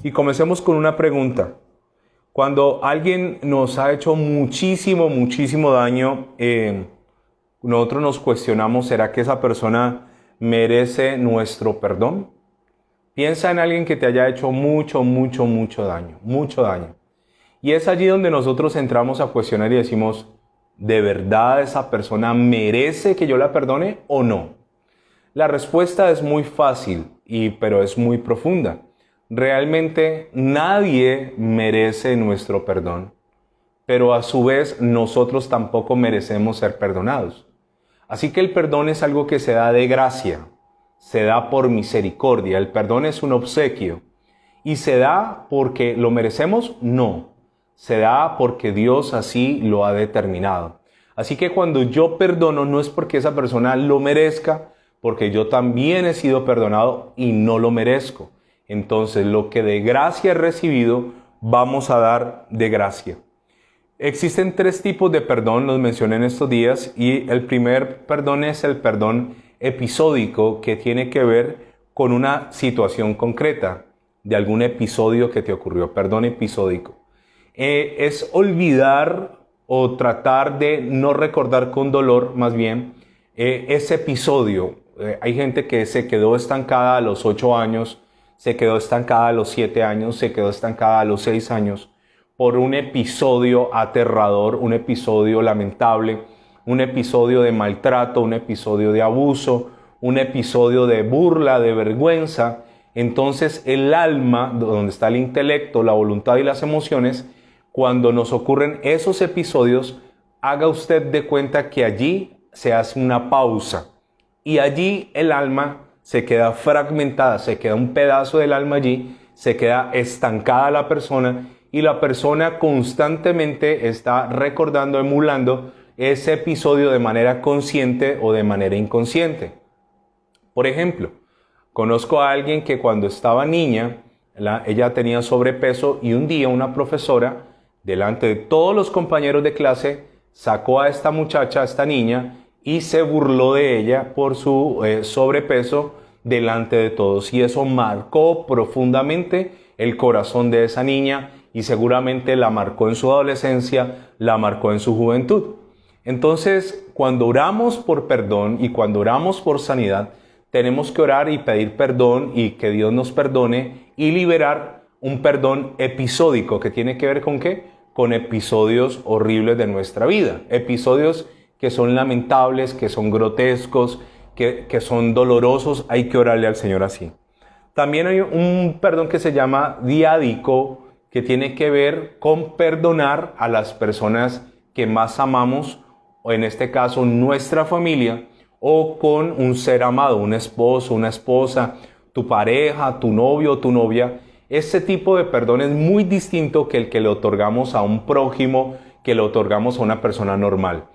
Y comencemos con una pregunta. Cuando alguien nos ha hecho muchísimo daño, nosotros nos cuestionamos, ¿será que esa persona merece nuestro perdón? Piensa en alguien que te haya hecho mucho daño, mucho daño. Y es allí donde nosotros entramos a cuestionar y decimos, ¿de verdad esa persona merece que yo la perdone o no? La respuesta es muy fácil, pero es muy profunda. Realmente nadie merece nuestro perdón, pero a su vez nosotros tampoco merecemos ser perdonados. Así que el perdón es algo que se da de gracia, se da por misericordia. El perdón es un obsequio. ¿Y se da porque lo merecemos? No. Se da porque Dios así lo ha determinado. Así que cuando yo perdono no es porque esa persona lo merezca, porque yo también he sido perdonado y no lo merezco. Entonces lo que de gracia he recibido, vamos a dar de gracia. Existen 3 tipos de perdón, los mencioné en estos días, y el primer perdón es el perdón episódico, que tiene que ver con una situación concreta, de algún episodio que te ocurrió, perdón episódico. Es olvidar o tratar de no recordar con dolor, más bien, ese episodio. Hay gente que se quedó estancada a los 8 años, se quedó estancada a los 7 años, se quedó estancada a los 6 años por un episodio aterrador, un episodio lamentable, un episodio de maltrato, un episodio de abuso, un episodio de burla, de vergüenza. Entonces el alma, donde está el intelecto, la voluntad y las emociones, cuando nos ocurren esos episodios, haga usted de cuenta que allí se hace una pausa y allí el alma se queda fragmentada, se queda un pedazo del alma allí, se queda estancada la persona y la persona constantemente está recordando, emulando ese episodio de manera consciente o de manera inconsciente. Por ejemplo, conozco a alguien que cuando estaba niña, ella tenía sobrepeso y un día una profesora, delante de todos los compañeros de clase, sacó a esta muchacha, a esta niña, y se burló de ella por su sobrepeso delante de todos. Y eso marcó profundamente el corazón de esa niña y seguramente la marcó en su adolescencia, la marcó en su juventud. Entonces, cuando oramos por perdón y cuando oramos por sanidad, tenemos que orar y pedir perdón y que Dios nos perdone y liberar un perdón episódico que tiene que ver ¿con qué? Con episodios horribles de nuestra vida, episodios que son lamentables, que son grotescos, que son dolorosos. Hay que orarle al Señor así. También hay un perdón que se llama diádico, que tiene que ver con perdonar a las personas que más amamos, o en este caso nuestra familia, o con un ser amado, un esposo, una esposa, tu pareja, tu novio o tu novia. Ese tipo de perdón es muy distinto que el que le otorgamos a un prójimo, que le otorgamos a una persona normal.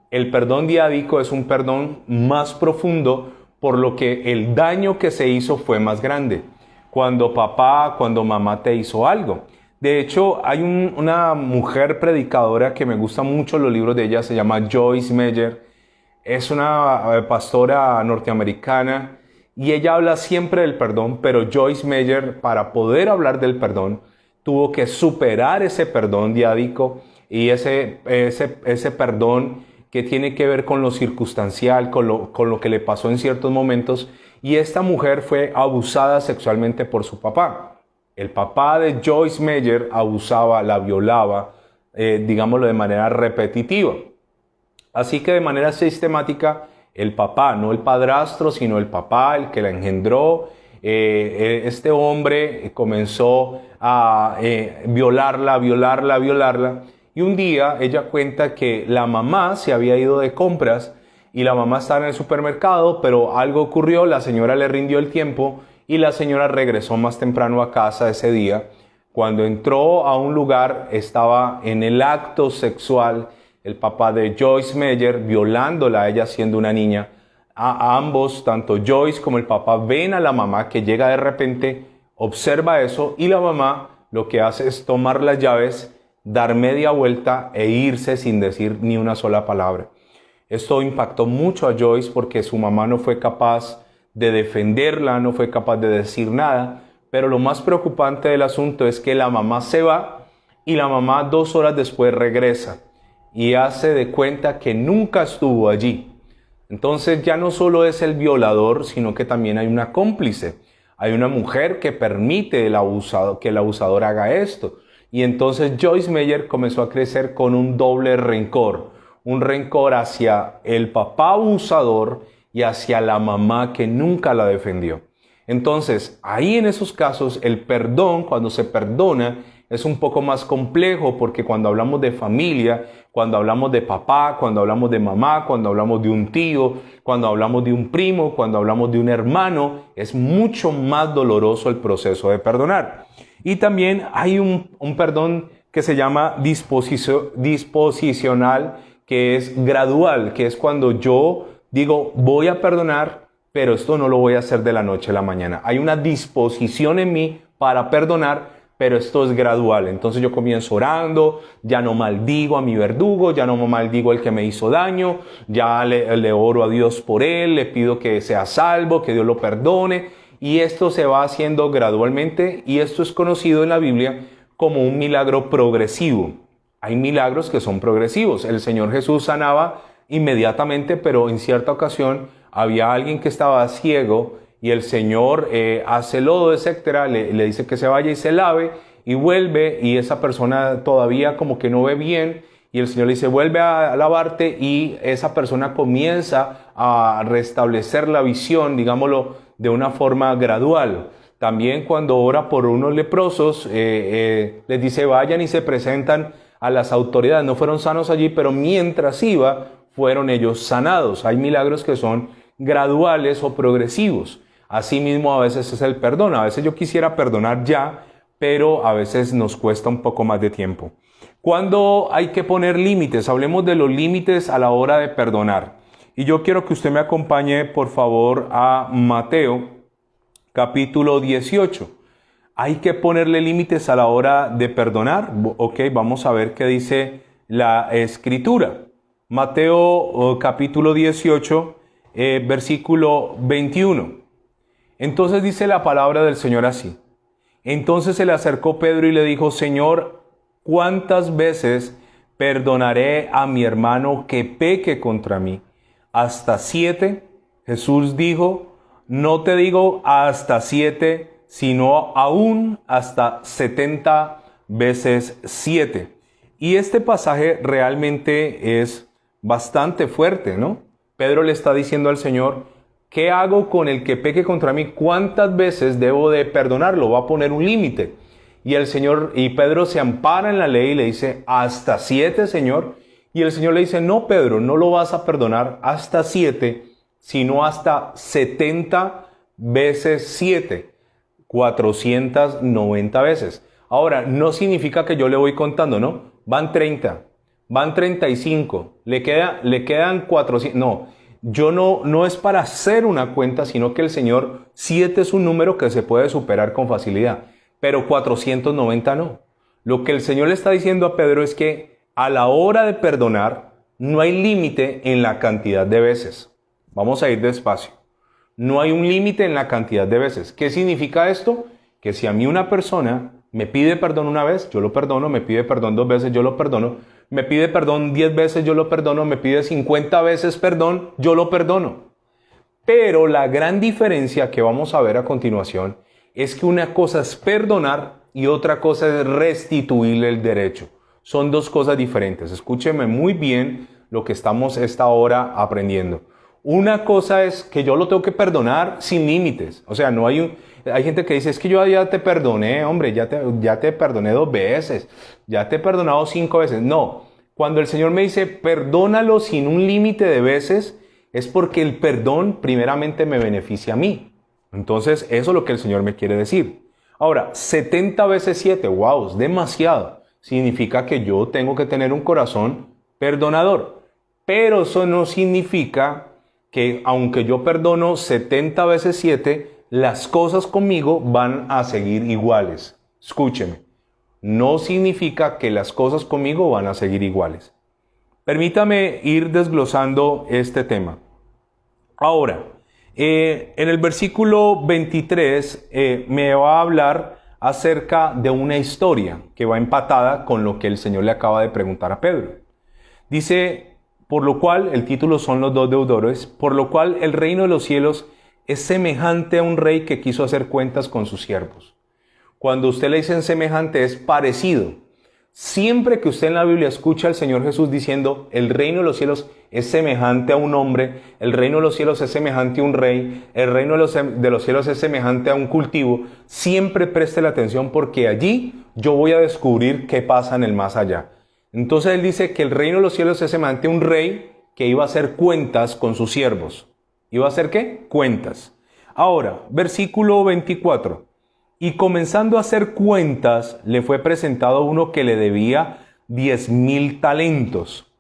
El perdón diádico es un perdón más profundo, por lo que el daño que se hizo fue más grande. Cuando papá, cuando mamá te hizo algo. De hecho, hay una mujer predicadora que me gusta mucho los libros de ella, se llama Joyce Meyer. Es una pastora norteamericana y ella habla siempre del perdón, pero Joyce Meyer, para poder hablar del perdón, tuvo que superar ese perdón diádico y ese perdón que tiene que ver con lo circunstancial, con lo que le pasó en ciertos momentos. Y esta mujer fue abusada sexualmente por su papá. El papá de Joyce Meyer abusaba, la violaba, digámoslo de manera repetitiva. Así que de manera sistemática, el papá, no el padrastro, sino el papá, el que la engendró, este hombre comenzó a violarla. Y un día ella cuenta que la mamá se había ido de compras y la mamá estaba en el supermercado, pero algo ocurrió, la señora le rindió el tiempo y la señora regresó más temprano a casa ese día. Cuando entró a un lugar, estaba en el acto sexual el papá de Joyce Meyer, violándola a ella siendo una niña. A ambos, tanto Joyce como el papá, ven a la mamá que llega de repente, observa eso y la mamá lo que hace es tomar las llaves, dar media vuelta e irse sin decir ni una sola palabra. Esto impactó mucho a Joyce porque su mamá no fue capaz de defenderla, no fue capaz de decir nada, pero lo más preocupante del asunto es que la mamá se va y la mamá 2 horas después regresa y hace de cuenta que nunca estuvo allí. Entonces ya no solo es el violador, sino que también hay una cómplice. Hay una mujer que permite que el abusador haga esto. Y entonces Joyce Meyer comenzó a crecer con un doble rencor. Un rencor hacia el papá abusador y hacia la mamá que nunca la defendió. Entonces, ahí en esos casos, el perdón, cuando se perdona, es un poco más complejo porque cuando hablamos de familia, cuando hablamos de papá, cuando hablamos de mamá, cuando hablamos de un tío, cuando hablamos de un primo, cuando hablamos de un hermano, es mucho más doloroso el proceso de perdonar. Y también hay un perdón que se llama disposicional, que es gradual, que es cuando yo digo voy a perdonar, pero esto no lo voy a hacer de la noche a la mañana. Hay una disposición en mí para perdonar, pero esto es gradual. Entonces yo comienzo orando, ya no maldigo a mi verdugo, ya no maldigo al que me hizo daño, ya le oro a Dios por él, le pido que sea salvo, que Dios lo perdone. Y esto se va haciendo gradualmente y esto es conocido en la Biblia como un milagro progresivo. Hay milagros que son progresivos. El Señor Jesús sanaba inmediatamente, pero en cierta ocasión había alguien que estaba ciego y el Señor hace lodo, etcétera, le dice que se vaya y se lave y vuelve y esa persona todavía como que no ve bien y el Señor le dice vuelve a lavarte y esa persona comienza a restablecer la visión, digámoslo, de una forma gradual. También cuando ora por unos leprosos, les dice vayan y se presentan a las autoridades. No fueron sanos allí, pero mientras iba, fueron ellos sanados. Hay milagros que son graduales o progresivos. Asimismo, a veces es el perdón. A veces yo quisiera perdonar ya, pero a veces nos cuesta un poco más de tiempo. ¿Cuándo hay que poner límites? Hablemos de los límites a la hora de perdonar. Y yo quiero que usted me acompañe, por favor, a Mateo, capítulo 18. Hay que ponerle límites a la hora de perdonar. Ok, vamos a ver qué dice la Escritura. Mateo capítulo 18, versículo 21. Entonces dice la palabra del Señor así. Entonces se le acercó Pedro y le dijo, Señor, ¿cuántas veces perdonaré a mi hermano que peque contra mí? ¿Hasta 7? Jesús dijo, no te digo hasta 7, sino aún hasta 70 veces 7. Y este pasaje realmente es bastante fuerte, ¿no? Pedro le está diciendo al Señor, ¿qué hago con el que peque contra mí? ¿Cuántas veces debo de perdonarlo? Va a poner un límite. Y el Señor, y Pedro se ampara en la ley y le dice, ¿hasta 7, Señor? Y el Señor le dice, no, Pedro, no lo vas a perdonar hasta 7, sino hasta 70 veces 7, 490 veces. Ahora, no significa que yo le voy contando, ¿no? Van 30, van 35, le quedan 400, no. No es para hacer una cuenta, sino que el Señor, 7 es un número que se puede superar con facilidad, pero 490 no. Lo que el Señor le está diciendo a Pedro es que a la hora de perdonar no hay límite en la cantidad de veces. Vamos a ir despacio. No hay un límite en la cantidad de veces. ¿Qué significa esto? Que si a mí una persona me pide perdón una vez, yo lo perdono, me pide perdón 2 veces, yo lo perdono, me pide perdón 10 veces, yo lo perdono, me pide 50 veces perdón, yo lo perdono. Pero la gran diferencia que vamos a ver a continuación es que una cosa es perdonar y otra cosa es restituirle el derecho. Son dos cosas diferentes. Escúcheme muy bien lo que estamos esta hora aprendiendo. Una cosa es que yo lo tengo que perdonar sin límites. O sea, hay gente que dice, es que yo ya te perdoné, hombre, ya te perdoné 2 veces, ya te he perdonado 5 veces. No, cuando el Señor me dice, perdónalo sin un límite de veces, es porque el perdón primeramente me beneficia a mí. Entonces, eso es lo que el Señor me quiere decir. Ahora, 70 veces 7, wow, es demasiado. Significa que yo tengo que tener un corazón perdonador. Pero eso no significa que aunque yo perdono 70 veces 7, las cosas conmigo van a seguir iguales. Escúcheme, no significa que las cosas conmigo van a seguir iguales. Permítame ir desglosando este tema. Ahora, en el versículo 23 me va a hablar acerca de una historia que va empatada con lo que el Señor le acaba de preguntar a Pedro. Dice, por lo cual, el título son los dos deudores, por lo cual el reino de los cielos es semejante a un rey que quiso hacer cuentas con sus siervos. Cuando usted le dicen semejante, es parecido. Siempre que usted en la Biblia escucha al Señor Jesús diciendo, el reino de los cielos es semejante a un hombre, el reino de los cielos es semejante a un rey, el reino de los cielos es semejante a un cultivo, siempre preste la atención porque allí yo voy a descubrir qué pasa en el más allá. Entonces él dice que el reino de los cielos es semejante a un rey que iba a hacer cuentas con sus siervos. ¿Iba a hacer qué? Cuentas. Ahora, versículo 24. Y comenzando a hacer cuentas, le fue presentado uno que le debía 10,000 talentos.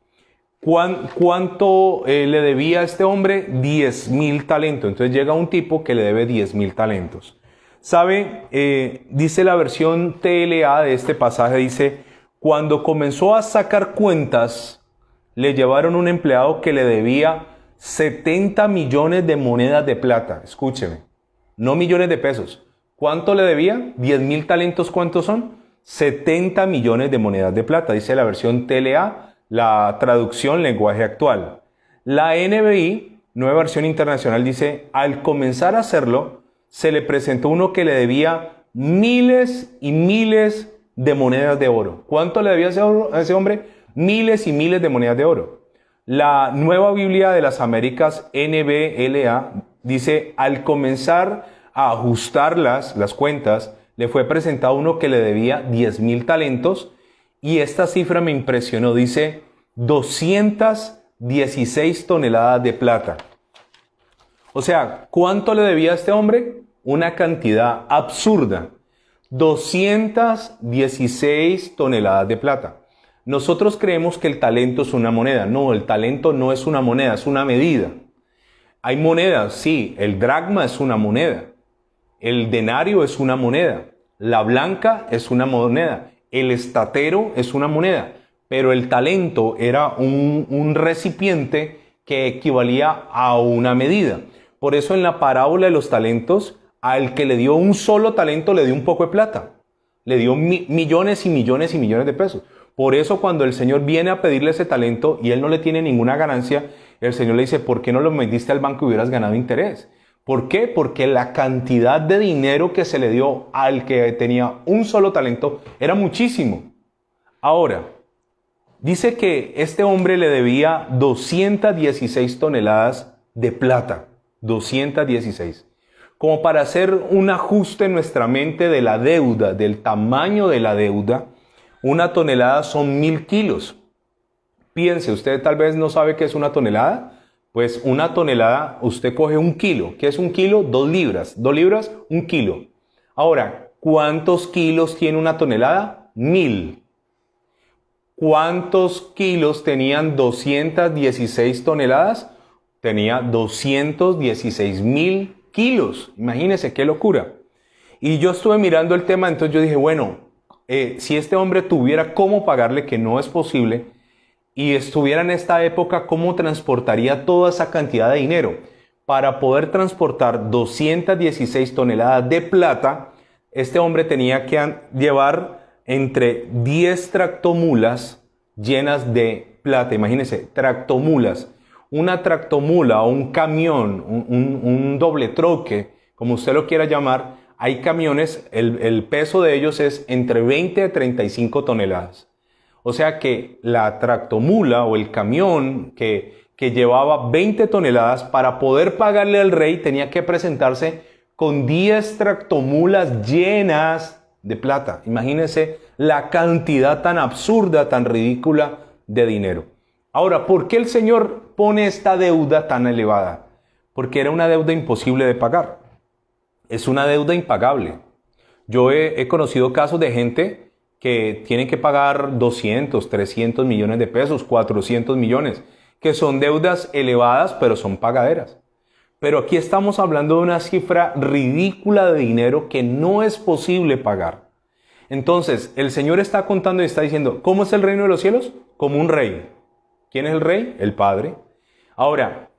¿Cuánto le debía a este hombre? 10,000 talentos. Entonces llega un tipo que le debe 10,000 talentos. ¿Sabe? Dice la versión TLA de este pasaje, dice, cuando comenzó a sacar cuentas, le llevaron un empleado que le debía 70 millones de monedas de plata. Escúcheme, no millones de pesos. ¿Cuánto le debía? 10,000 talentos, ¿cuántos son? 70 millones de monedas de plata, dice la versión TLA, la traducción lenguaje actual. La NBI, Nueva Versión Internacional, dice, al comenzar a hacerlo, se le presentó uno que le debía miles y miles de monedas de oro. ¿Cuánto le debía a ese hombre? Miles y miles de monedas de oro. La Nueva Biblia de las Américas, NBLA, dice, al comenzar a ajustar las cuentas, le fue presentado uno que le debía 10,000 talentos y esta cifra me impresionó, dice 216 toneladas de plata. O sea, ¿cuánto le debía a este hombre? Una cantidad absurda, 216 toneladas de plata. Nosotros creemos que el talento es una moneda. No, el talento no es una moneda, es una medida. Hay monedas, sí, el dracma es una moneda. El denario es una moneda, la blanca es una moneda, el estatero es una moneda, pero el talento era un recipiente que equivalía a una medida. Por eso en la parábola de los talentos, al que le dio un solo talento le dio un poco de plata, le dio millones y millones y millones de pesos. Por eso cuando el Señor viene a pedirle ese talento y él no le tiene ninguna ganancia, el Señor le dice, ¿por qué no lo metiste al banco y hubieras ganado interés? ¿Por qué? Porque la cantidad de dinero que se le dio al que tenía un solo talento era muchísimo. Ahora, dice que este hombre le debía 216 toneladas de plata. 216. Como para hacer un ajuste en nuestra mente de la deuda, del tamaño de la deuda, una tonelada son 1,000 kilos. Piense, usted tal vez no sabe qué es una tonelada. Pues una tonelada, usted coge 1 kilo. ¿Qué es 1 kilo? 2 libras. 2 libras, 1 kilo. Ahora, ¿cuántos kilos tiene una tonelada? 1,000. ¿Cuántos kilos tenían 216 toneladas? Tenía 216,000 kilos. Imagínense qué locura. Y yo estuve mirando el tema, entonces yo dije, bueno, si este hombre tuviera cómo pagarle, que no es posible, y estuviera en esta época, ¿cómo transportaría toda esa cantidad de dinero? Para poder transportar 216 toneladas de plata, este hombre tenía que llevar entre 10 tractomulas llenas de plata. Imagínense, tractomulas. Una tractomula o un camión, un doble troque, como usted lo quiera llamar, hay camiones, el peso de ellos es entre 20 a 35 toneladas. O sea que la tractomula o el camión que llevaba 20 toneladas, para poder pagarle al rey tenía que presentarse con 10 tractomulas llenas de plata. Imagínense la cantidad tan absurda, tan ridícula de dinero. Ahora, ¿por qué el Señor pone esta deuda tan elevada? Porque era una deuda imposible de pagar. Es una deuda impagable. Yo he conocido casos de gente que tienen que pagar 200, 300 millones de pesos, 400 millones, que son deudas elevadas, pero son pagaderas. Pero aquí estamos hablando de una cifra ridícula de dinero que no es posible pagar. Entonces, el Señor está contando y está diciendo, ¿cómo es el reino de los cielos? Como un rey. ¿Quién es el rey? El padre. Ahora,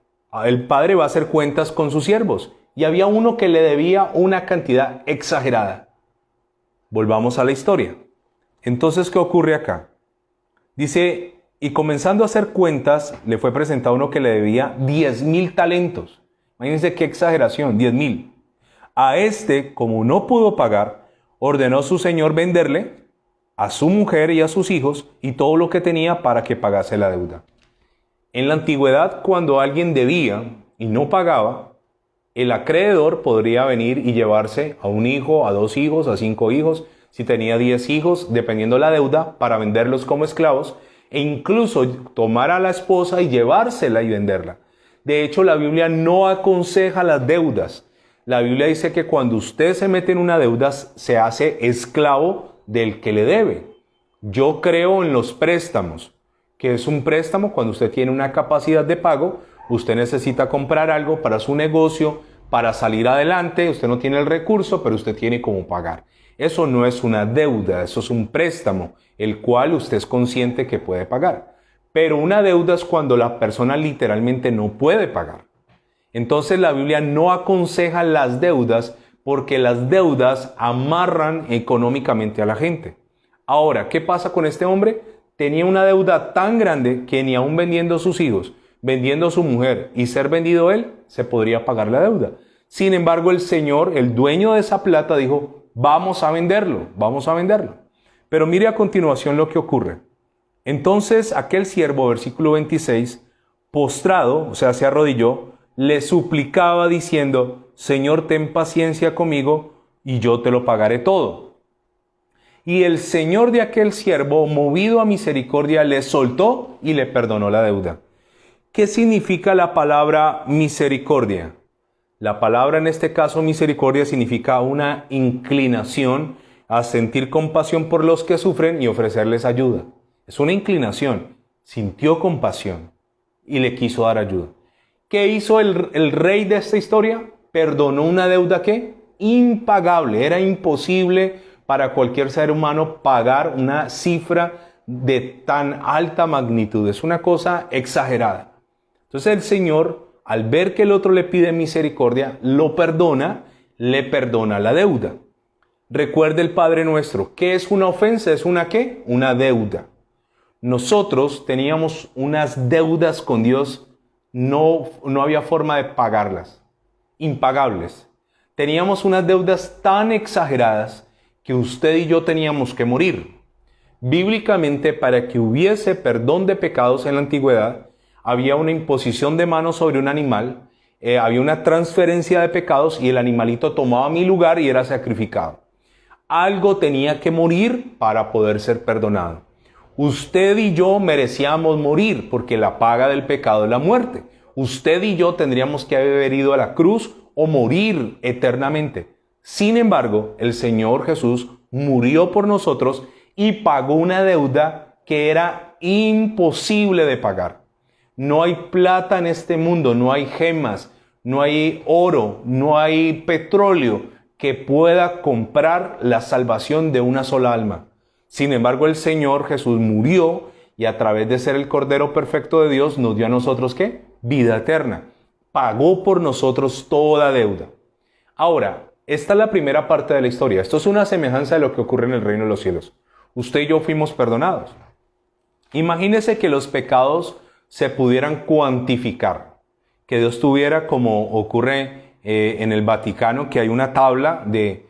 el padre va a hacer cuentas con sus siervos y había uno que le debía una cantidad exagerada. Volvamos a la historia. Entonces, ¿qué ocurre acá? Dice, y comenzando a hacer cuentas, le fue presentado uno que le debía 10,000 talentos. Imagínense qué exageración, 10,000. A este, como no pudo pagar, ordenó su señor venderle a su mujer y a sus hijos y todo lo que tenía para que pagase la deuda. En la antigüedad, cuando alguien debía y no pagaba, el acreedor podría venir y llevarse a un hijo, a 2 hijos, a 5 hijos, si tenía 10 hijos, dependiendo la deuda, para venderlos como esclavos, e incluso tomar a la esposa y llevársela y venderla. De hecho, la Biblia no aconseja las deudas. La Biblia dice que cuando usted se mete en una deuda, se hace esclavo del que le debe. Yo creo en los préstamos, que es un préstamo cuando usted tiene una capacidad de pago, usted necesita comprar algo para su negocio, para salir adelante, usted no tiene el recurso, pero usted tiene cómo pagar. Eso no es una deuda, eso es un préstamo, el cual usted es consciente que puede pagar. Pero una deuda es cuando la persona literalmente no puede pagar. Entonces la Biblia no aconseja las deudas porque las deudas amarran económicamente a la gente. Ahora, ¿qué pasa con este hombre? Tenía una deuda tan grande que ni aún vendiendo a sus hijos, vendiendo a su mujer y ser vendido él, se podría pagar la deuda. Sin embargo, el Señor, el dueño de esa plata, dijo, vamos a venderlo, vamos a venderlo. Pero mire a continuación lo que ocurre. Entonces aquel siervo, versículo 26, postrado, o sea, se arrodilló, le suplicaba diciendo, Señor, ten paciencia conmigo y yo te lo pagaré todo. Y el señor de aquel siervo, movido a misericordia, le soltó y le perdonó la deuda. ¿Qué significa la palabra misericordia? La palabra en este caso misericordia significa una inclinación a sentir compasión por los que sufren y ofrecerles ayuda. Es una inclinación. Sintió compasión y le quiso dar ayuda. ¿Qué hizo el rey de esta historia? Perdonó una deuda que impagable. Era imposible para cualquier ser humano pagar una cifra de tan alta magnitud. Es una cosa exagerada. Entonces el Señor, al ver que el otro le pide misericordia, lo perdona, le perdona la deuda. Recuerde el Padre Nuestro. ¿Qué es una ofensa? ¿Es una qué? Una deuda. Nosotros teníamos unas deudas con Dios, no había forma de pagarlas, impagables. Teníamos unas deudas tan exageradas que usted y yo teníamos que morir. Bíblicamente, para que hubiese perdón de pecados en la antigüedad, había una imposición de manos sobre un animal, había una transferencia de pecados y el animalito tomaba mi lugar y era sacrificado. Algo tenía que morir para poder ser perdonado. Usted y yo merecíamos morir porque la paga del pecado es la muerte. Usted y yo tendríamos que haber ido a la cruz o morir eternamente. Sin embargo, el Señor Jesús murió por nosotros y pagó una deuda que era imposible de pagar. No hay plata en este mundo, no hay gemas, no hay oro, no hay petróleo que pueda comprar la salvación de una sola alma. Sin embargo, el Señor Jesús murió y a través de ser el Cordero Perfecto de Dios nos dio a nosotros ¿qué? Vida eterna. Pagó por nosotros toda deuda. Ahora, esta es la primera parte de la historia. Esto es una semejanza de lo que ocurre en el reino de los cielos. Usted y yo fuimos perdonados. Imagínese que los pecados se pudieran cuantificar. Que Dios tuviera, como ocurre en el Vaticano, que hay una tabla de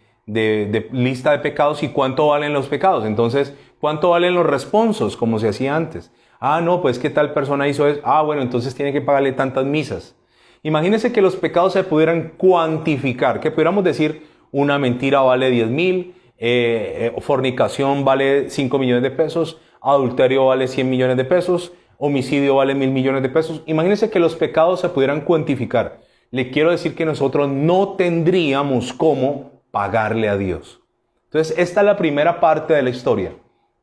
lista de pecados y cuánto valen los pecados. Entonces, ¿cuánto valen los responsos? Como se hacía antes. Ah, no, pues que tal persona hizo eso. Ah, bueno, entonces tiene que pagarle tantas misas. Imagínense que los pecados se pudieran cuantificar. Que pudiéramos decir, una mentira vale 10,000, fornicación vale 5 millones de pesos, adulterio vale 100 millones de pesos, homicidio vale 1,000 millones de pesos. Imagínense que los pecados se pudieran cuantificar. Le quiero decir que nosotros no tendríamos cómo pagarle a Dios. Entonces, esta es la primera parte de la historia.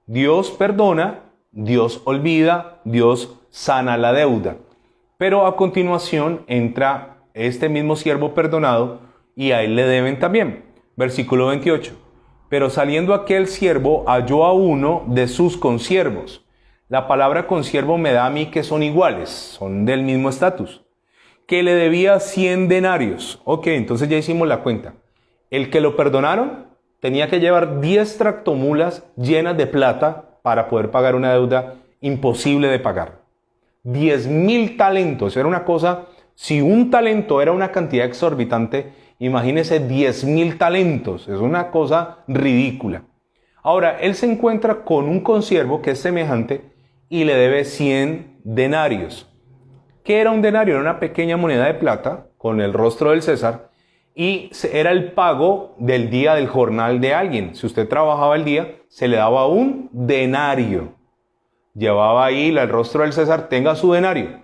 Dios perdona, Dios olvida, Dios sana la deuda. Pero a continuación entra este mismo siervo perdonado y a él le deben también. Versículo 28. Pero saliendo aquel siervo halló a uno de sus consiervos, La palabra consiervo me da a mí que son iguales, son del mismo estatus. Que le debía 100 denarios. Ok, entonces ya hicimos la cuenta. El que lo perdonaron tenía que llevar 10 tractomulas llenas de plata para poder pagar una deuda imposible de pagar. 10.000 talentos, era una cosa, si un talento era una cantidad exorbitante, imagínese 10.000 talentos, es una cosa ridícula. Ahora, él se encuentra con un consiervo que es semejante y le debe 100 denarios. ¿Qué era un denario? Era una pequeña moneda de plata con el rostro del César y era el pago del día del jornal de alguien. Si usted trabajaba el día, se le daba un denario. Llevaba ahí el rostro del César, tenga su denario.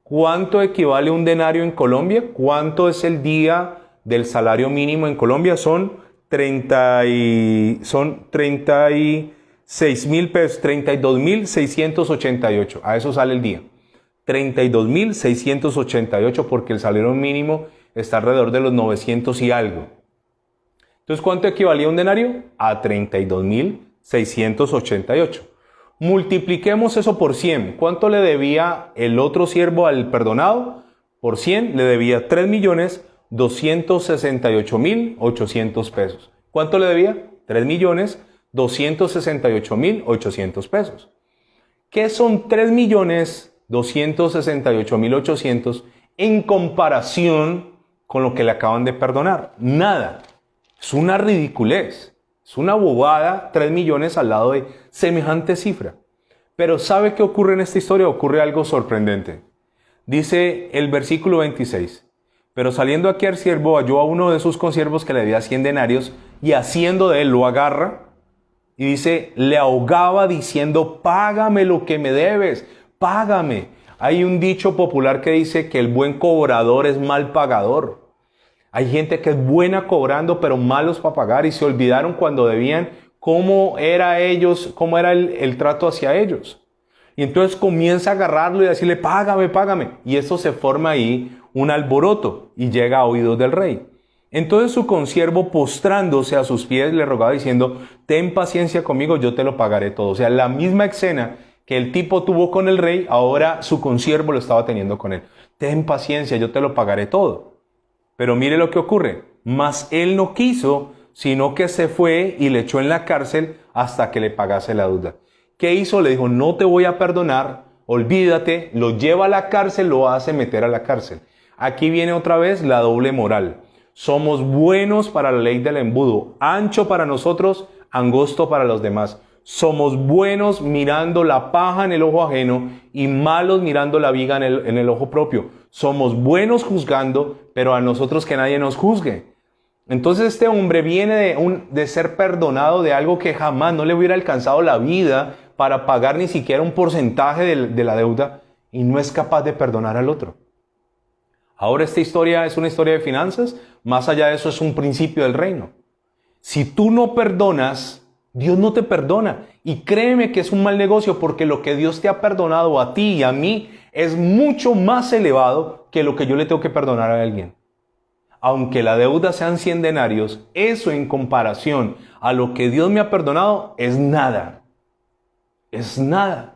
¿Cuánto equivale un denario en Colombia? ¿Cuánto es el día del salario mínimo en Colombia? Son 36.000 pesos, 32.688. A eso sale el día. 32.688 porque el salario mínimo está alrededor de los 900 y algo. Entonces, ¿cuánto equivalía un denario? A 32.688. Multipliquemos eso por 100. ¿Cuánto le debía el otro siervo al perdonado? Por 100 le debía 3.268.800 pesos. ¿Cuánto le debía? 3.268.800 pesos. ¿Qué son 3.268.800 en comparación con lo que le acaban de perdonar? Nada. Es una ridiculez. Es una bobada, 3 millones al lado de semejante cifra. Pero ¿sabe qué ocurre en esta historia? Ocurre algo sorprendente. Dice el versículo 26. Pero saliendo aquel siervo halló a uno de sus consiervos que le debía 100 denarios y haciendo de él lo agarra y dice, le ahogaba diciendo, págame lo que me debes, págame. Hay un dicho popular que dice que el buen cobrador es mal pagador. Hay gente que es buena cobrando, pero malos para pagar y se olvidaron cuando debían cómo era el trato hacia ellos. Y entonces comienza a agarrarlo y a decirle, págame, págame. Y eso se forma ahí un alboroto y llega a oídos del rey. Entonces su consiervo postrándose a sus pies le rogaba diciendo, ten paciencia conmigo, yo te lo pagaré todo. O sea, la misma escena que el tipo tuvo con el rey, ahora su consiervo lo estaba teniendo con él. Ten paciencia, yo te lo pagaré todo. Pero mire lo que ocurre, mas él no quiso, sino que se fue y le echó en la cárcel hasta que le pagase la deuda. ¿Qué hizo? Le dijo, no te voy a perdonar, olvídate, lo lleva a la cárcel, lo hace meter a la cárcel. Aquí viene otra vez la doble moral. Somos buenos para la ley del embudo, ancho para nosotros, angosto para los demás. Somos buenos mirando la paja en el ojo ajeno y malos mirando la viga en el ojo propio. Somos buenos juzgando, pero a nosotros que nadie nos juzgue. Entonces este hombre viene de ser perdonado de algo que jamás no le hubiera alcanzado la vida para pagar ni siquiera un porcentaje de la deuda y no es capaz de perdonar al otro. Ahora esta historia es una historia de finanzas, más allá de eso es un principio del reino. Si tú no perdonas, Dios no te perdona. Y créeme que es un mal negocio porque lo que Dios te ha perdonado a ti y a mí es mucho más elevado que lo que yo le tengo que perdonar a alguien. Aunque la deuda sean 100 denarios, eso en comparación a lo que Dios me ha perdonado es nada. Es nada.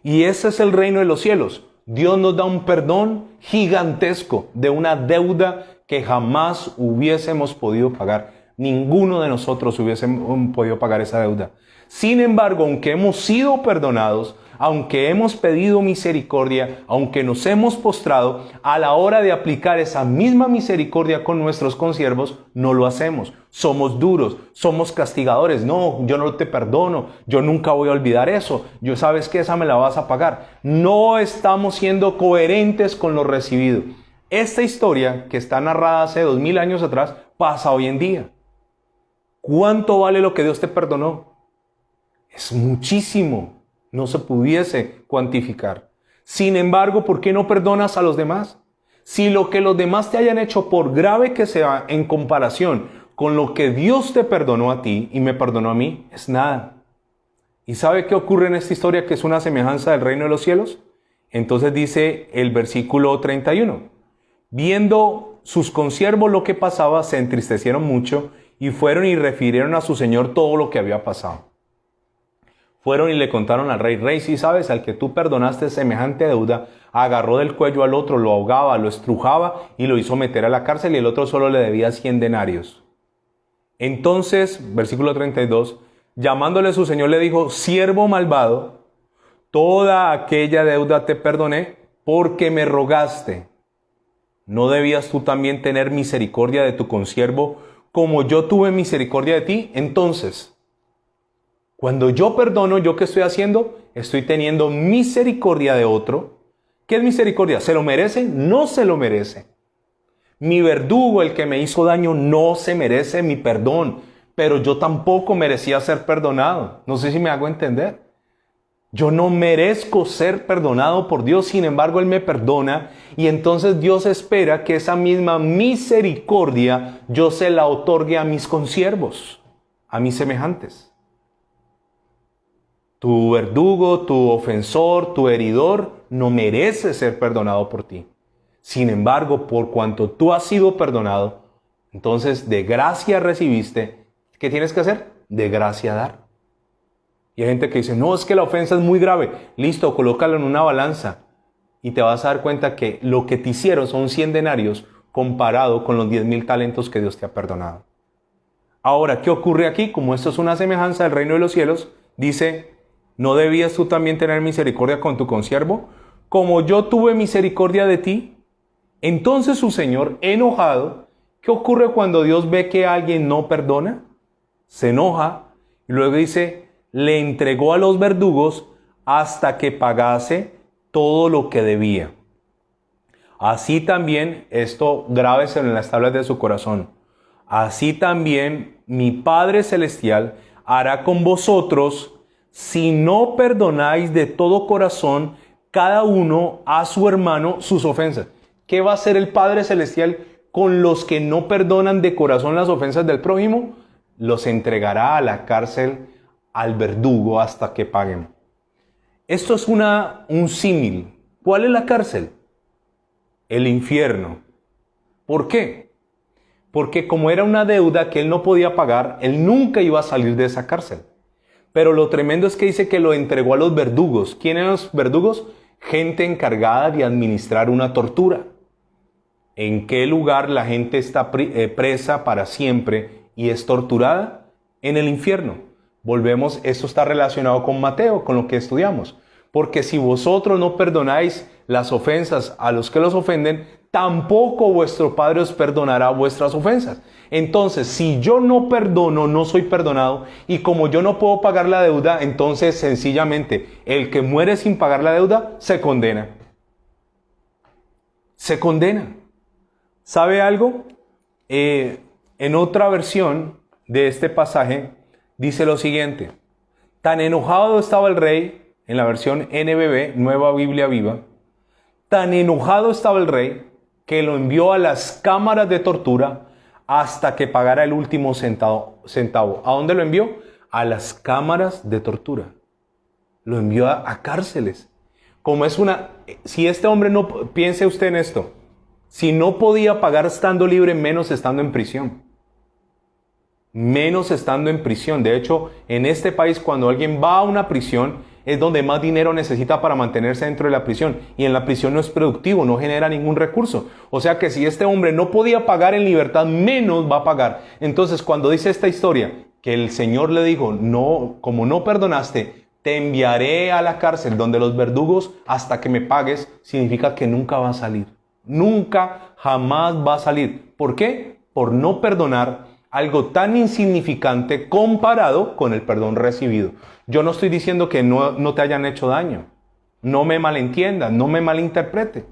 Y ese es el reino de los cielos. Dios nos da un perdón gigantesco de una deuda que jamás hubiésemos podido pagar. Ninguno de nosotros hubiésemos podido pagar esa deuda. Sin embargo, aunque hemos sido perdonados, aunque hemos pedido misericordia, aunque nos hemos postrado, a la hora de aplicar esa misma misericordia con nuestros consiervos, no lo hacemos. Somos duros, somos castigadores. No, yo no te perdono, yo nunca voy a olvidar eso. Yo sabes que esa me la vas a pagar. No estamos siendo coherentes con lo recibido. Esta historia, que está narrada hace 2000 años atrás, pasa hoy en día. ¿Cuánto vale lo que Dios te perdonó? Es muchísimo. No se pudiese cuantificar. Sin embargo, ¿por qué no perdonas a los demás? Si lo que los demás te hayan hecho, por grave que sea, en comparación con lo que Dios te perdonó a ti y me perdonó a mí, es nada. ¿Y sabe qué ocurre en esta historia que es una semejanza del reino de los cielos? Entonces dice el versículo 31. Viendo sus consiervos lo que pasaba, se entristecieron mucho y fueron y refirieron a su señor todo lo que había pasado. Fueron y le contaron al rey: rey, si sabes, al que tú perdonaste semejante deuda, agarró del cuello al otro, lo ahogaba, lo estrujaba y lo hizo meter a la cárcel, y el otro solo le debía 100 denarios. Entonces, versículo 32, llamándole su señor le dijo: siervo malvado, toda aquella deuda te perdoné porque me rogaste. ¿No debías tú también tener misericordia de tu consiervo como yo tuve misericordia de ti? Entonces, cuando yo perdono, ¿yo qué estoy haciendo? Estoy teniendo misericordia de otro. ¿Qué es misericordia? ¿Se lo merece? No se lo merece. Mi verdugo, el que me hizo daño, no se merece mi perdón, pero yo tampoco merecía ser perdonado. No sé si me hago entender. Yo no merezco ser perdonado por Dios, sin embargo Él me perdona, y entonces Dios espera que esa misma misericordia yo se la otorgue a mis consiervos, a mis semejantes. Tu verdugo, tu ofensor, tu heridor no merece ser perdonado por ti. Sin embargo, por cuanto tú has sido perdonado, entonces de gracia recibiste. ¿Qué tienes que hacer? De gracia dar. Y hay gente que dice: no, es que la ofensa es muy grave. Listo, colócalo en una balanza y te vas a dar cuenta que lo que te hicieron son 100 denarios comparado con los 10,000 talentos que Dios te ha perdonado. Ahora, ¿qué ocurre aquí? Como esto es una semejanza del reino de los cielos, dice: ¿no debías tú también tener misericordia con tu consiervo, como yo tuve misericordia de ti? Entonces su señor, enojado, ¿qué ocurre cuando Dios ve que alguien no perdona? Se enoja y luego dice: le entregó a los verdugos hasta que pagase todo lo que debía. Así también, esto grábeselo en las tablas de su corazón, así también mi Padre Celestial hará con vosotros si no perdonáis de todo corazón cada uno a su hermano sus ofensas. ¿Qué va a hacer el Padre Celestial con los que no perdonan de corazón las ofensas del prójimo? Los entregará a la cárcel, al verdugo, hasta que paguen. Esto es un símil. ¿Cuál es la cárcel? El infierno. ¿Por qué? Porque como era una deuda que él no podía pagar, él nunca iba a salir de esa cárcel. Pero lo tremendo es que dice que lo entregó a los verdugos. ¿Quiénes eran los verdugos? Gente encargada de administrar una tortura. ¿En qué lugar la gente está presa para siempre y es torturada? En el infierno. Volvemos, esto está relacionado con Mateo, con lo que estudiamos. Porque si vosotros no perdonáis las ofensas a los que los ofenden, tampoco vuestro Padre os perdonará vuestras ofensas. Entonces, si yo no perdono, no soy perdonado, y como yo no puedo pagar la deuda, entonces sencillamente el que muere sin pagar la deuda se condena. Se condena. ¿Sabe algo? En otra versión de este pasaje dice lo siguiente: tan enojado estaba el rey, en la versión NBV, Nueva Biblia Viva, tan enojado estaba el rey que lo envió a las cámaras de tortura hasta que pagara el último centavo. ¿A dónde lo envió? A las cámaras de tortura. Lo envió a cárceles. Como es si este hombre no, piense usted en esto, si no podía pagar estando libre, menos estando en prisión. Menos estando en prisión. De hecho, en este país, cuando alguien va a una prisión, es donde más dinero necesita para mantenerse dentro de la prisión. Y en la prisión no es productivo, no genera ningún recurso. O sea que si este hombre no podía pagar en libertad, menos va a pagar. Entonces, cuando dice esta historia, que el Señor le dijo: no, como no perdonaste, te enviaré a la cárcel donde los verdugos hasta que me pagues, significa que nunca va a salir. Nunca, jamás va a salir. ¿Por qué? Por no perdonar algo tan insignificante comparado con el perdón recibido. Yo no estoy diciendo que no te hayan hecho daño. No me malentienda, no me malinterprete.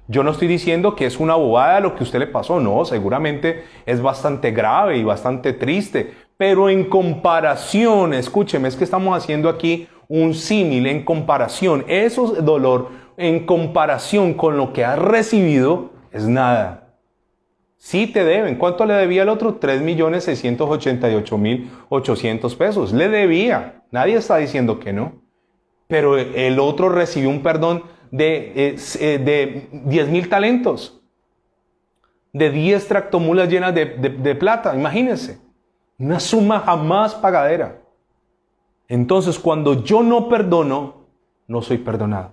Yo no estoy diciendo que es una bobada lo que a usted le pasó. No, seguramente es bastante grave y bastante triste. Pero en comparación, escúcheme, es que estamos haciendo aquí un símil. En comparación, eso es dolor. En comparación con lo que has recibido, es nada. Sí te deben. ¿Cuánto le debía al otro? 3,688,800 pesos. Le debía. Nadie está diciendo que no. Pero el otro recibió un perdón de 10,000 talentos. De 10 tractomulas llenas de plata. Imagínense. Una suma jamás pagadera. Entonces, cuando yo no perdono, no soy perdonado.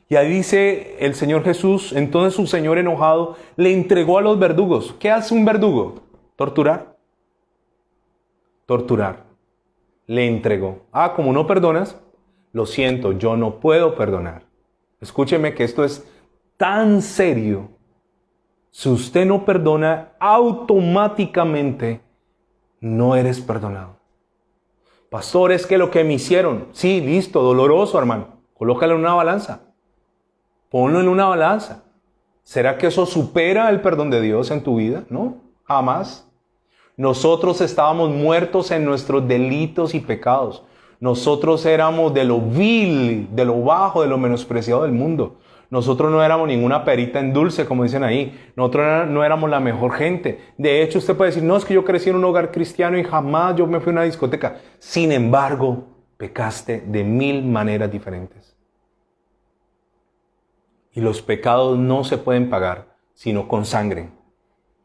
Y ahí dice el Señor Jesús, entonces su Señor enojado le entregó a los verdugos. ¿Qué hace un verdugo? Torturar. Torturar. Le entregó. Como no perdonas, lo siento, yo no puedo perdonar. Escúcheme que esto es tan serio. Si usted no perdona, automáticamente no eres perdonado. Pastor, es que lo que me hicieron, sí, listo, doloroso, hermano. Colócalo en una balanza. Ponlo en una balanza. ¿Será que eso supera el perdón de Dios en tu vida? No, jamás. Nosotros estábamos muertos en nuestros delitos y pecados. Nosotros éramos de lo vil, de lo bajo, de lo menospreciado del mundo. Nosotros no éramos ninguna perita en dulce, como dicen ahí. Nosotros no éramos la mejor gente. De hecho, usted puede decir, no, es que yo crecí en un hogar cristiano y jamás yo me fui a una discoteca. Sin embargo, pecaste de 1000 maneras diferentes. Y los pecados no se pueden pagar, sino con sangre.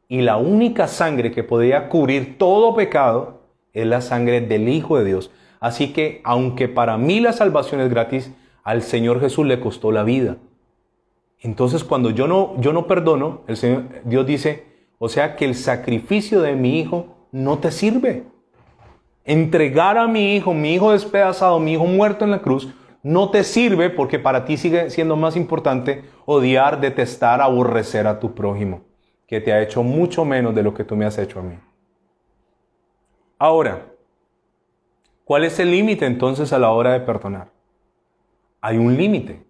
Y la única sangre que podía cubrir todo pecado es la sangre del Hijo de Dios. Así que, aunque para mí la salvación es gratis, al Señor Jesús le costó la vida. Entonces, cuando yo no perdono, Dios dice, o sea que el sacrificio de mi hijo no te sirve. Entregar a mi hijo despedazado, mi hijo muerto en la cruz, no te sirve porque para ti sigue siendo más importante odiar, detestar, aborrecer a tu prójimo, que te ha hecho mucho menos de lo que tú me has hecho a mí. Ahora, ¿cuál es el límite entonces a la hora de perdonar? Hay un límite.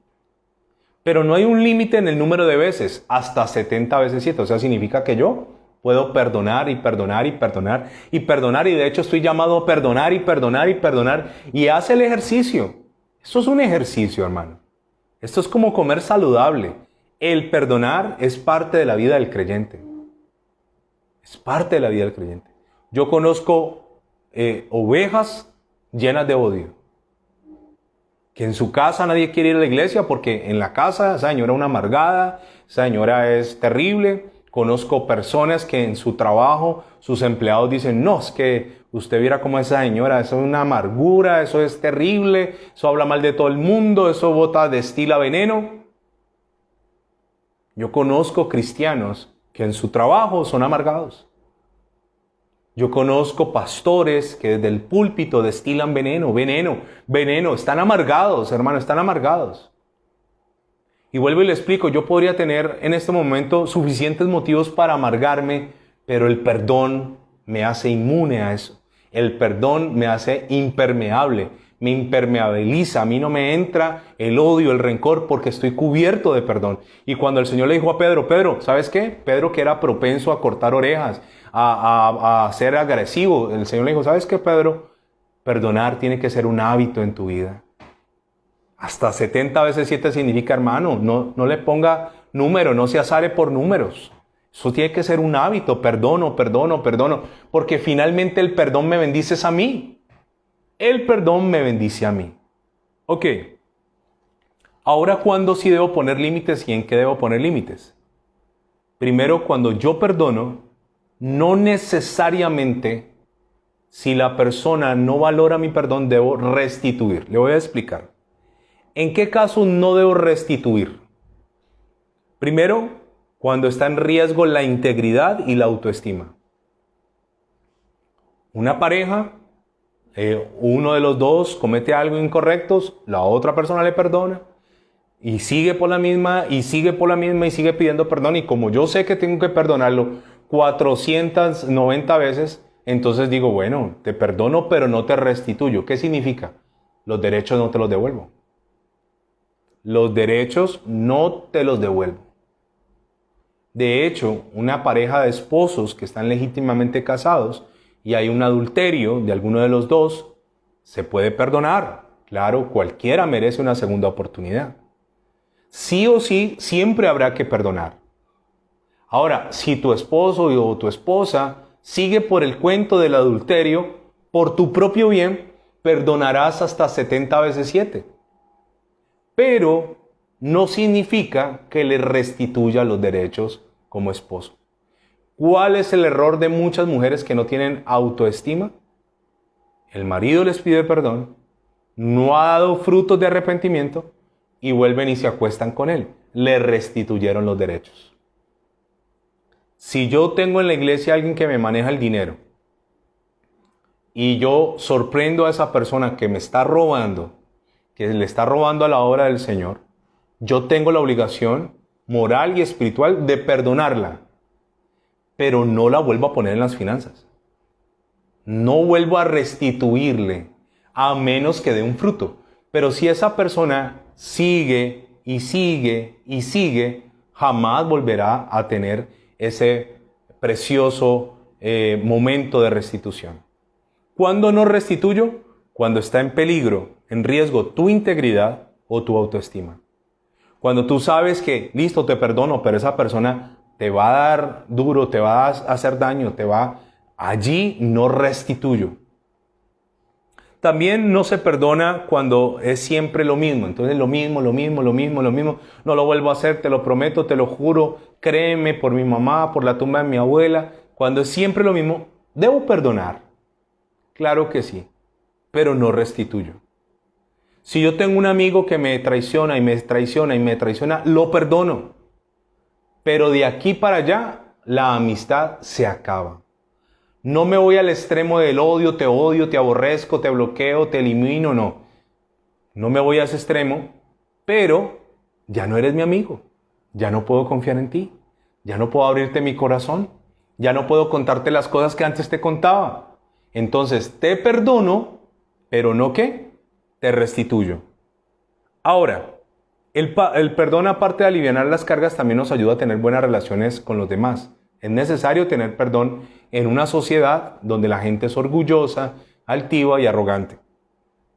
Pero no hay un límite en el número de veces, hasta 70 veces 7. O sea, significa que yo puedo perdonar y perdonar y perdonar y perdonar. Y de hecho estoy llamado a perdonar y perdonar y perdonar. Y hace el ejercicio. Esto es un ejercicio, hermano. Esto es como comer saludable. El perdonar es parte de la vida del creyente. Es parte de la vida del creyente. Yo conozco ovejas llenas de odio. Que en su casa nadie quiere ir a la iglesia porque en la casa esa señora es una amargada, esa señora es terrible. Conozco personas que en su trabajo sus empleados dicen, no, es que usted viera cómo esa señora, eso es una amargura, eso es terrible, eso habla mal de todo el mundo, eso destila veneno. Yo conozco cristianos que en su trabajo son amargados. Yo conozco pastores que desde el púlpito destilan veneno. Están amargados, hermano, están amargados. Y vuelvo y le explico, yo podría tener en este momento suficientes motivos para amargarme, pero el perdón me hace inmune a eso. El perdón me hace impermeable, me impermeabiliza. A mí no me entra el odio, el rencor, porque estoy cubierto de perdón. Y cuando el Señor le dijo a Pedro, ¿sabes qué? Pedro, que era propenso a cortar orejas, a ser agresivo. El Señor le dijo, ¿sabes qué, Pedro? Perdonar tiene que ser un hábito en tu vida. Hasta 70 veces 7 significa, hermano, no le ponga número, no se azare por números. Eso tiene que ser un hábito, perdono, porque finalmente el perdón me bendice a mí. El perdón me bendice a mí. Ok. Ahora, ¿cuándo sí debo poner límites y en qué debo poner límites? Primero, cuando yo perdono, no necesariamente, si la persona no valora mi perdón, debo restituir. Le voy a explicar. ¿En qué caso no debo restituir? Primero, cuando está en riesgo la integridad y la autoestima. Una pareja, uno de los dos comete algo incorrecto, la otra persona le perdona y sigue por la misma y sigue pidiendo perdón. Y como yo sé que tengo que perdonarlo 490 veces, entonces digo, bueno, te perdono pero no te restituyo. ¿Qué significa? Los derechos no te los devuelvo. Los derechos no te los devuelvo. De hecho, una pareja de esposos que están legítimamente casados y hay un adulterio de alguno de los dos, se puede perdonar. Claro, cualquiera merece una segunda oportunidad. Sí o sí, siempre habrá que perdonar. Ahora, si tu esposo o tu esposa sigue por el cuento del adulterio, por tu propio bien, perdonarás hasta 70 veces 7. Pero no significa que le restituya los derechos como esposo. ¿Cuál es el error de muchas mujeres que no tienen autoestima? El marido les pide perdón, no ha dado frutos de arrepentimiento y vuelven y se acuestan con él. Le restituyeron los derechos. Si yo tengo en la iglesia a alguien que me maneja el dinero y yo sorprendo a esa persona que me está robando, que le está robando a la obra del Señor, yo tengo la obligación moral y espiritual de perdonarla, pero no la vuelvo a poner en las finanzas. No vuelvo a restituirle, a menos que dé un fruto. Pero si esa persona sigue y sigue y sigue, jamás volverá a tener ese precioso momento de restitución. ¿Cuándo no restituyo? Cuando está en peligro, en riesgo tu integridad o tu autoestima. Cuando tú sabes que, listo, te perdono, pero esa persona te va a dar duro, te va a hacer daño, allí no restituyo. También no se perdona cuando es siempre lo mismo. Entonces lo mismo. No lo vuelvo a hacer, te lo prometo, te lo juro. Créeme, por mi mamá, por la tumba de mi abuela. Cuando es siempre lo mismo, ¿debo perdonar? Claro que sí, pero no restituyo. Si yo tengo un amigo que me traiciona y me traiciona y me traiciona, lo perdono. Pero de aquí para allá, la amistad se acaba. No me voy al extremo del odio, te aborrezco, te bloqueo, te elimino, no. No me voy a ese extremo, pero ya no eres mi amigo. Ya no puedo confiar en ti. Ya no puedo abrirte mi corazón. Ya no puedo contarte las cosas que antes te contaba. Entonces te perdono, pero no ¿qué? Te restituyo. Ahora, el perdón, aparte de alivianar las cargas, también nos ayuda a tener buenas relaciones con los demás. Es necesario tener perdón en una sociedad donde la gente es orgullosa, altiva y arrogante.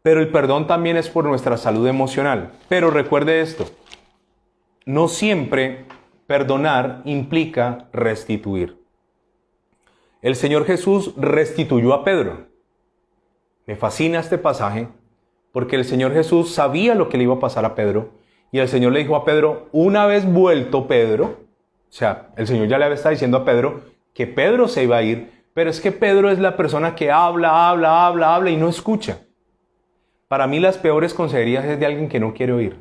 Pero el perdón también es por nuestra salud emocional. Pero recuerde esto, no siempre perdonar implica restituir. El Señor Jesús restituyó a Pedro. Me fascina este pasaje porque el Señor Jesús sabía lo que le iba a pasar a Pedro y el Señor le dijo a Pedro, una vez vuelto Pedro, o sea, el Señor ya le estaba diciendo a Pedro que Pedro se iba a ir, pero es que Pedro es la persona que habla y no escucha. Para mí las peores consejerías es de alguien que no quiere oír.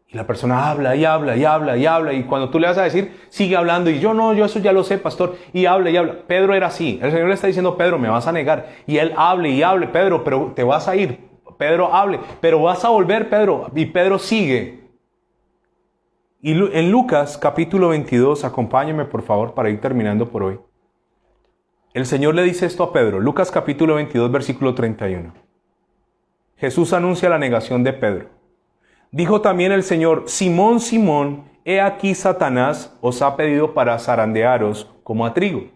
Y la persona habla y cuando tú le vas a decir, sigue hablando y yo eso ya lo sé, pastor, y habla. Pedro era así. El Señor le está diciendo, Pedro, me vas a negar. Y él hable, Pedro, pero te vas a ir. Pedro, hable, pero vas a volver, Pedro. Y Pedro sigue. Y en Lucas capítulo 22, acompáñame por favor para ir terminando por hoy. El Señor le dice esto a Pedro, Lucas capítulo 22, versículo 31. Jesús anuncia la negación de Pedro. Dijo también el Señor, Simón, Simón, he aquí Satanás os ha pedido para zarandearos como a trigo.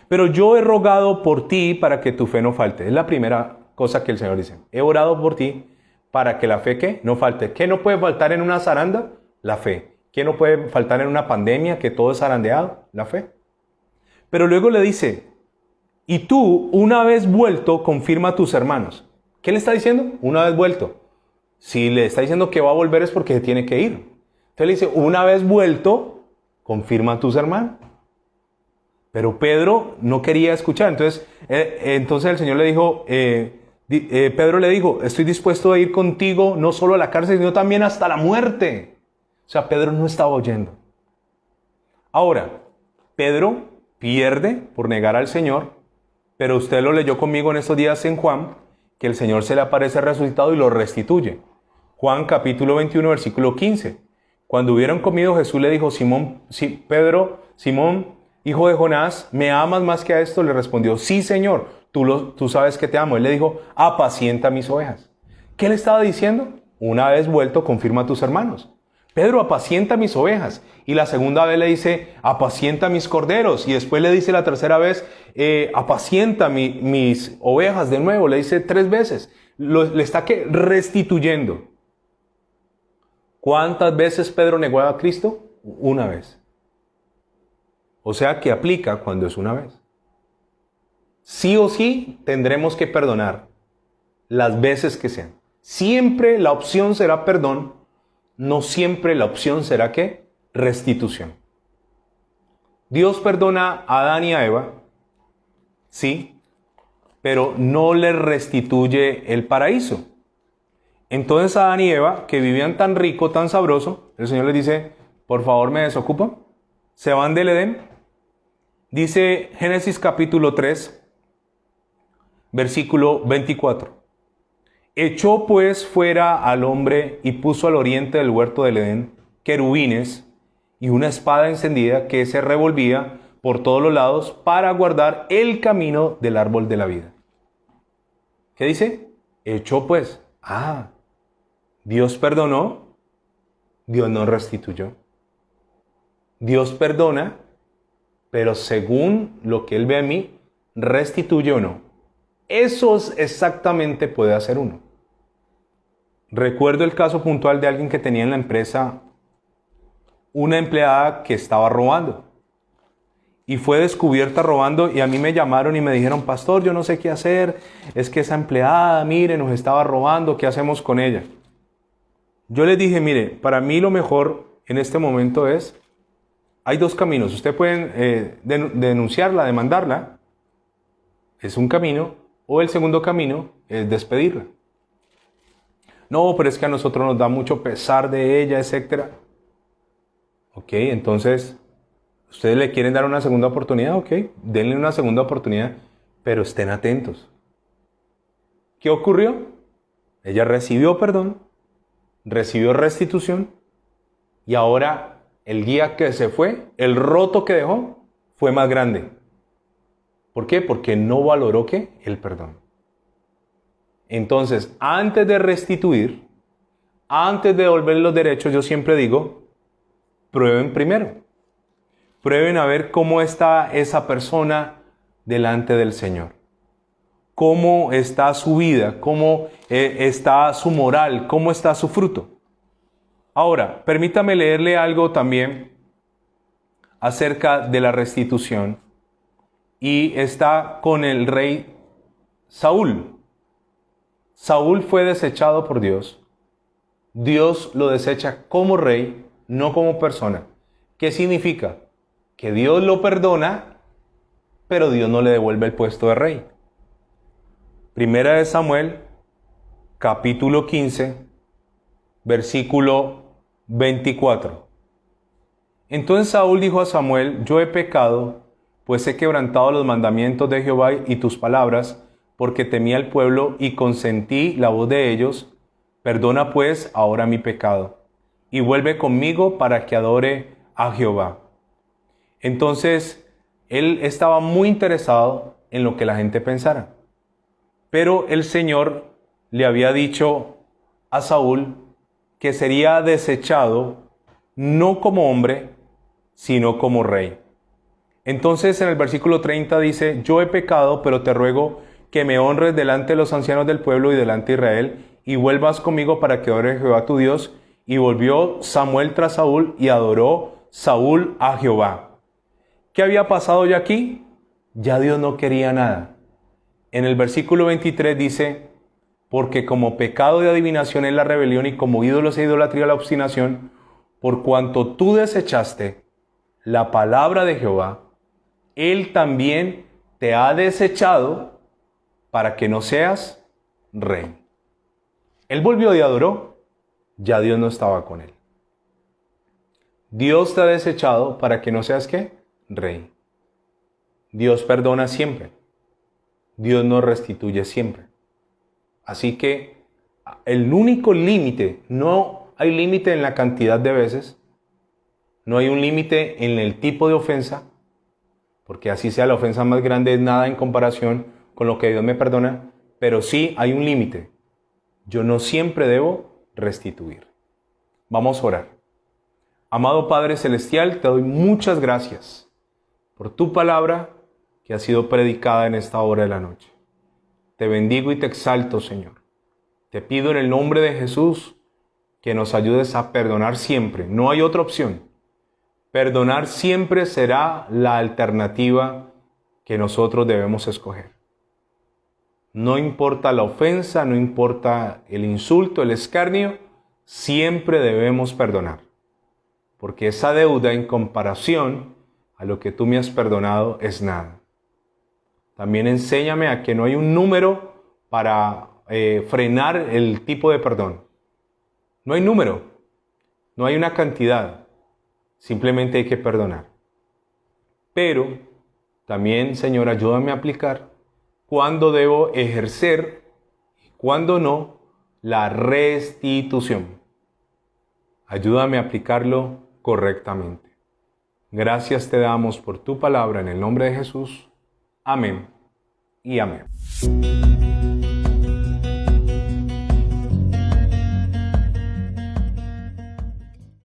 Pero yo he rogado por ti para que tu fe no falte. Es la primera cosa que el Señor dice. He orado por ti para que la fe ¿qué? No falte. ¿Qué no puede faltar en una zaranda? La fe. ¿Qué no puede faltar en una pandemia que todo es zarandeado? La fe. Pero luego le dice, y tú, una vez vuelto, confirma a tus hermanos. ¿Qué le está diciendo? Una vez vuelto. Si le está diciendo que va a volver es porque se tiene que ir. Entonces le dice, una vez vuelto, confirma a tus hermanos. Pero Pedro no quería escuchar. Entonces el Señor le dijo, Pedro le dijo, estoy dispuesto a ir contigo no solo a la cárcel, sino también hasta la muerte. O sea, Pedro no estaba oyendo. Ahora, Pedro pierde por negar al Señor, pero usted lo leyó conmigo en estos días en Juan, que el Señor se le aparece resucitado y lo restituye. Juan capítulo 21, versículo 15. Cuando hubieron comido, Jesús le dijo, Simón, hijo de Jonás, ¿me amas más que a esto? Le respondió, sí, Señor, tú sabes que te amo. Él le dijo, apacienta mis ovejas. ¿Qué le estaba diciendo? Una vez vuelto, confirma a tus hermanos. Pedro, apacienta mis ovejas. Y la segunda vez le dice, apacienta mis corderos. Y después le dice la tercera vez, apacienta mis ovejas de nuevo. Le dice 3 veces. Le está restituyendo. ¿Cuántas veces Pedro negó a Cristo? Una vez. O sea que aplica cuando es una vez. Sí o sí tendremos que perdonar las veces que sean. Siempre la opción será perdón, no siempre la opción será ¿qué? Restitución. Dios perdona a Adán y a Eva, sí, pero no les restituye el paraíso. Entonces Adán y Eva, que vivían tan rico, tan sabroso, el Señor les dice, por favor me desocupan, se van del Edén. Dice Génesis capítulo 3, versículo 24. Echó pues fuera al hombre y puso al oriente del huerto del Edén querubines y una espada encendida que se revolvía por todos los lados para guardar el camino del árbol de la vida. ¿Qué dice? Echó pues. Dios perdonó, Dios no restituyó. Dios perdona, pero según lo que Él ve en mí, restituye o no. Eso exactamente puede hacer uno. Recuerdo el caso puntual de alguien que tenía en la empresa una empleada que estaba robando. Y fue descubierta robando y a mí me llamaron y me dijeron, pastor, yo no sé qué hacer. Es que esa empleada, mire, nos estaba robando, ¿qué hacemos con ella? Yo les dije, mire, para mí lo mejor en este momento es, hay dos caminos. Usted puede denunciarla, demandarla, es un camino, o el segundo camino es despedirla. No, pero es que a nosotros nos da mucho pesar de ella, etc. Ok, entonces, ¿ustedes le quieren dar una segunda oportunidad? Ok, denle una segunda oportunidad, pero estén atentos. ¿Qué ocurrió? Ella recibió perdón, recibió restitución, y ahora el día que se fue, el roto que dejó, fue más grande. ¿Por qué? Porque no valoró ¿qué? El perdón. Entonces, antes de restituir, antes de devolver los derechos, yo siempre digo, prueben primero. Prueben a ver cómo está esa persona delante del Señor. Cómo está su vida, cómo está su moral, cómo está su fruto. Ahora, permítame leerle algo también acerca de la restitución. Y está con el rey Saúl. Saúl fue desechado por Dios. Dios lo desecha como rey, no como persona. ¿Qué significa? Que Dios lo perdona, pero Dios no le devuelve el puesto de rey. Primera de Samuel, capítulo 15, versículo 24. Entonces Saúl dijo a Samuel, yo he pecado, pues he quebrantado los mandamientos de Jehová y tus palabras, porque temí al pueblo y consentí la voz de ellos. Perdona pues ahora mi pecado, y vuelve conmigo para que adore a Jehová. Entonces, él estaba muy interesado en lo que la gente pensara. Pero el Señor le había dicho a Saúl que sería desechado no como hombre, sino como rey. Entonces en el versículo 30 dice, yo he pecado, pero te ruego que me honres delante de los ancianos del pueblo y delante de Israel, y vuelvas conmigo para que adore a Jehová tu Dios. Y volvió Samuel tras Saúl, y adoró Saúl a Jehová. ¿Qué había pasado ya aquí? Ya Dios no quería nada. En el versículo 23 dice, porque como pecado de adivinación es la rebelión, y como ídolos e idolatría la obstinación, por cuanto tú desechaste la palabra de Jehová, Él también te ha desechado para que no seas rey. Él volvió y adoró, ya Dios no estaba con él. Dios te ha desechado para que no seas ¿qué? Rey. Dios perdona siempre. Dios nos restituye siempre. Así que el único límite, no hay límite en la cantidad de veces, no hay un límite en el tipo de ofensa, porque así sea la ofensa más grande, es nada en comparación con lo que Dios me perdona, pero sí hay un límite. Yo no siempre debo restituir. Vamos a orar. Amado Padre Celestial, te doy muchas gracias por tu palabra que ha sido predicada en esta hora de la noche. Te bendigo y te exalto, Señor. Te pido en el nombre de Jesús que nos ayudes a perdonar siempre. No hay otra opción. Perdonar siempre será la alternativa que nosotros debemos escoger. No importa la ofensa, no importa el insulto, el escarnio, siempre debemos perdonar. Porque esa deuda en comparación a lo que tú me has perdonado es nada. También enséñame a que no hay un número para frenar el tipo de perdón. No hay número, no hay una cantidad, simplemente hay que perdonar. Pero también, Señor, ayúdame a aplicar cuándo debo ejercer y cuándo no la restitución. Ayúdame a aplicarlo correctamente. Gracias te damos por tu palabra en el nombre de Jesús. Amén y amén.